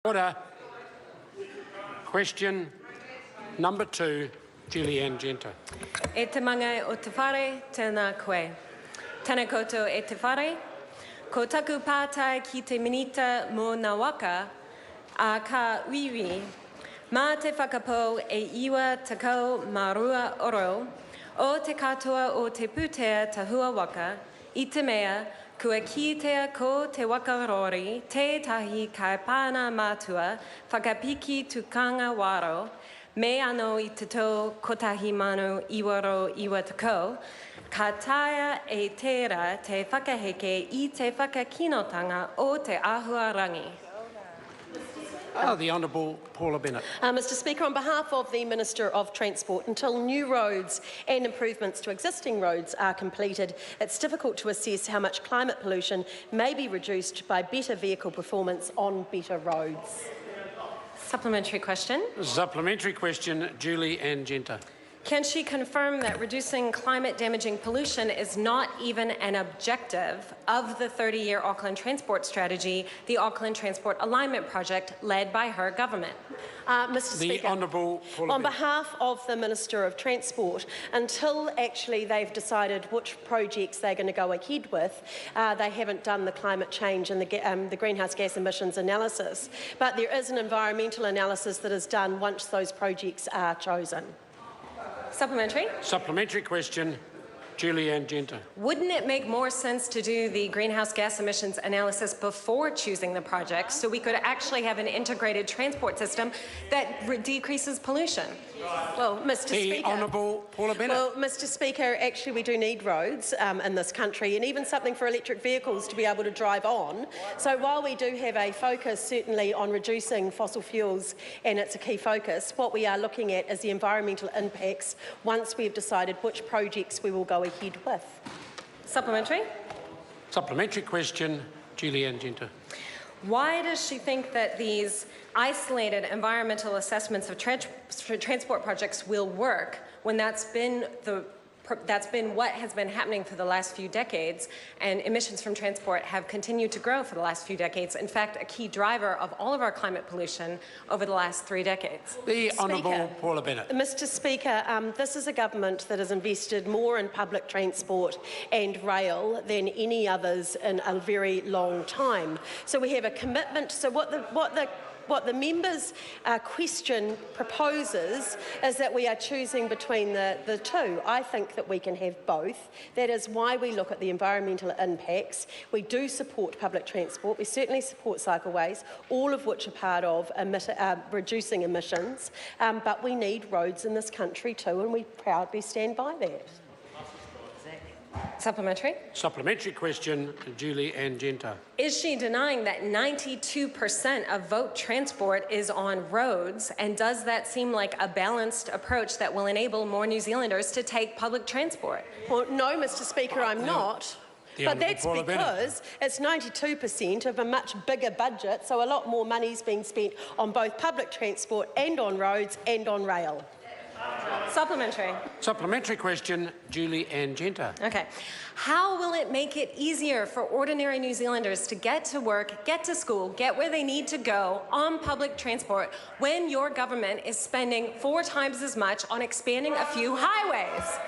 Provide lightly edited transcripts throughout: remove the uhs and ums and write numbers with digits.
Order. Question number 2, Julianne Genter. E te mangai o te whare, tēnā koe. Tēnā koutou e te whare. Ko taku pātai ki te minita mō ngā waka, a ka uiwi. Mā te whakapau e iwa tekau mā rua ōrau, o te katoa o te pūtea tahua waka, I te mea, kua kitea ko te waka rori, tētahi kaipana matua, whakapiki tukunga waro, me anō I te tō kotahi mano I waro iwa tekau, ka taea e tērā te whakaheke I te whakakinotanga o te āhua rangi. The Honourable Paula Bennett. Mr Speaker, on behalf of the Minister of Transport, until new roads and improvements to existing roads are completed, it's difficult to assess how much climate pollution may be reduced by better vehicle performance on better roads. Supplementary question. Supplementary question, Julianne Genter. Can she confirm that reducing climate-damaging pollution is not even an objective of the 30-year Auckland Transport Strategy, the Auckland Transport Alignment Project led by her government? Mr Speaker, The Honourable Paula on Bennett. behalf of the Minister of Transport, until actually they've decided which projects they're going to go ahead with, they haven't done the climate change and the greenhouse gas emissions analysis. But there is an environmental analysis that is done once those projects are chosen. Supplementary. Supplementary question, Julianne Genter. Wouldn't it make more sense to do the greenhouse gas emissions analysis before choosing the project so we could actually have an integrated transport system that decreases pollution? Well, Mr The Speaker, Honourable Paula Bennett. Well, Mr Speaker, actually we do need roads in this country and even something for electric vehicles to be able to drive on. So while we do have a focus certainly on reducing fossil fuels and it's a key focus, what we are looking at is the environmental impacts once we've decided which projects we will go ahead with. Supplementary. Supplementary question, Julianne Genter. Why does she think that these isolated environmental assessments of transport projects will work when that's been what has been happening for the last few decades, and emissions from transport have continued to grow for the last few decades? In fact, a key driver of all of our climate pollution over the last 3 decades. The Honourable Paula Bennett. Mr Speaker, this is a government that has invested more in public transport and rail than any others in a very long time. So we have a commitment. So what the member's question proposes is that we are choosing between the two. I think that we can have both. That is why we look at the environmental impacts. We do support public transport. We certainly support cycleways, all of which are part of reducing emissions. But we need roads in this country too, and we proudly stand by that. Supplementary. Supplementary question, Julianne Genter. Is she denying that 92% of vote transport is on roads, and does that seem like a balanced approach that will enable more New Zealanders to take public transport? Well, no, Mr Speaker, I'm not. But that's because it's 92% of a much bigger budget, so a lot more money is being spent on both public transport and on roads and on rail. Supplementary. Supplementary question, Julianne Genter. Okay. How will it make it easier for ordinary New Zealanders to get to work, get to school, get where they need to go on public transport when your government is spending 4 times as much on expanding a few highways?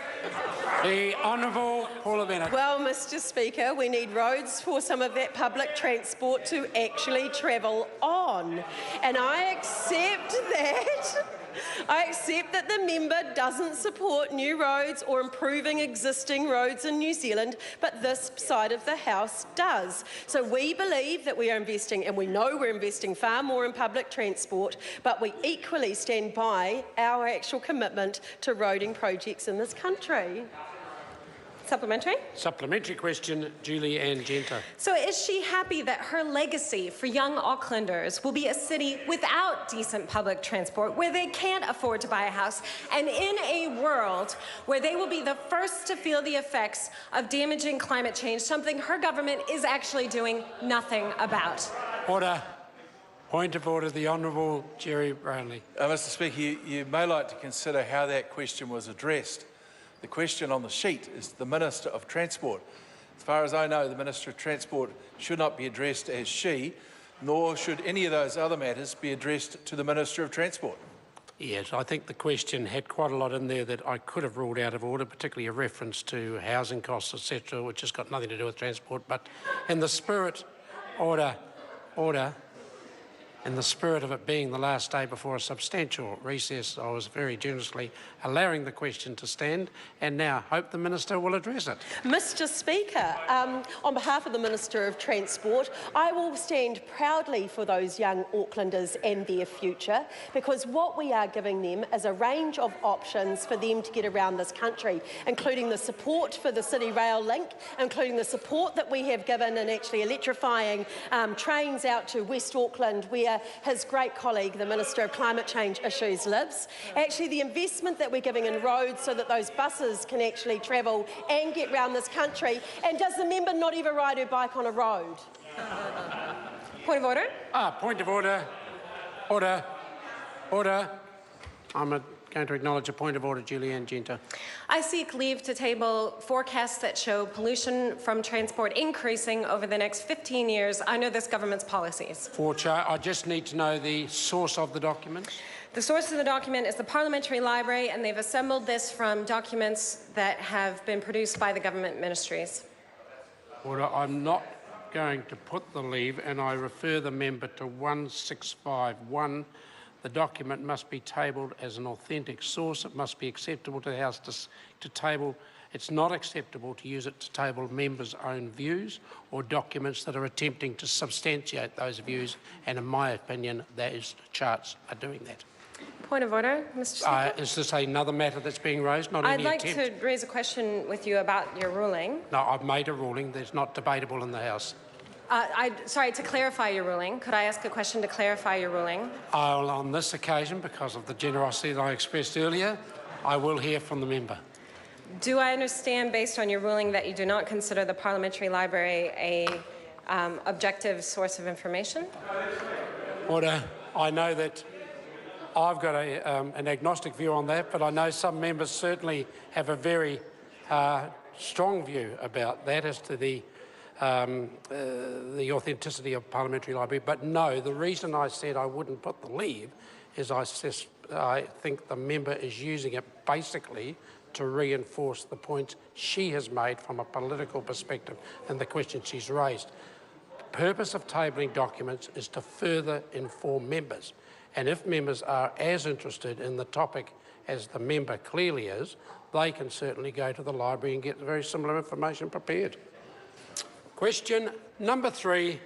The Honourable Paula Bennett. Well, Mr Speaker, we need roads for some of that public transport to actually travel on. And I accept that. I accept that the member doesn't support new roads or improving existing roads in New Zealand, but this side of the House does. So we believe that we are investing, and we know we're investing far more in public transport, but we equally stand by our actual commitment to roading projects in this country. Supplementary. Supplementary question, Julianne Genter. So is she happy that her legacy for young Aucklanders will be a city without decent public transport, where they can't afford to buy a house, and in a world where they will be the first to feel the effects of damaging climate change, something her government is actually doing nothing about? Order. Point of order, the Honourable Jerry Brownlee. Mr Speaker, you may like to consider how that question was addressed. The question on the sheet is the Minister of Transport. As far as I know, the Minister of Transport should not be addressed as she. nor should any of those other matters be addressed to the Minister of Transport. Yes, I think the question had quite a lot in there that I could have ruled out of order, particularly a reference to housing costs, etc., which has got nothing to do with transport. But in the spirit, order, in the spirit of it being the last day before a substantial recess, I was very generously allowing the question to stand, and now hope the Minister will address it. Mr Speaker, on behalf of the Minister of Transport, I will stand proudly for those young Aucklanders and their future, because what we are giving them is a range of options for them to get around this country, including the support for the City Rail link, including the support that we have given in actually electrifying trains out to West Auckland, where his great colleague, the Minister of Climate Change Issues, lives. Actually, the investment that we're giving in roads so that those buses can actually travel and get round this country. And does the member not ever ride her bike on a road? Point of order. Point of order. Order. I'm going to acknowledge a point of order, Julianne Genter. I seek leave to table forecasts that show pollution from transport increasing over the next 15 years under this government's policies. I just need to know the source of the documents. The source of the document is the Parliamentary Library, and they've assembled this from documents that have been produced by the government ministries. Order. I'm not going to put the leave, and I refer the member to 1651. The document must be tabled as an authentic source. It must be acceptable to the House to table. It's not acceptable to use it to table members' own views or documents that are attempting to substantiate those views, and in my opinion, those charts are doing that. Point of order, Mr. Speaker. Is this another matter that's being raised? Not any attempt? I'd like to raise a question with you about your ruling. No, I've made a ruling. That's not debatable in the House. Sorry, to clarify your ruling, could I ask a question to clarify your ruling? On this occasion, because of the generosity that I expressed earlier, I will hear from the member. Do I understand, based on your ruling, that you do not consider the Parliamentary Library a objective source of information? Order. I know that I've got an agnostic view on that, but I know some members certainly have a very strong view about that as to the authenticity of Parliamentary Library. But no, the reason I said I wouldn't put the leave is I think the member is using it basically to reinforce the points she has made from a political perspective and the question she's raised. The purpose of tabling documents is to further inform members. And if members are as interested in the topic as the member clearly is, they can certainly go to the library and get very similar information prepared. Question number 3.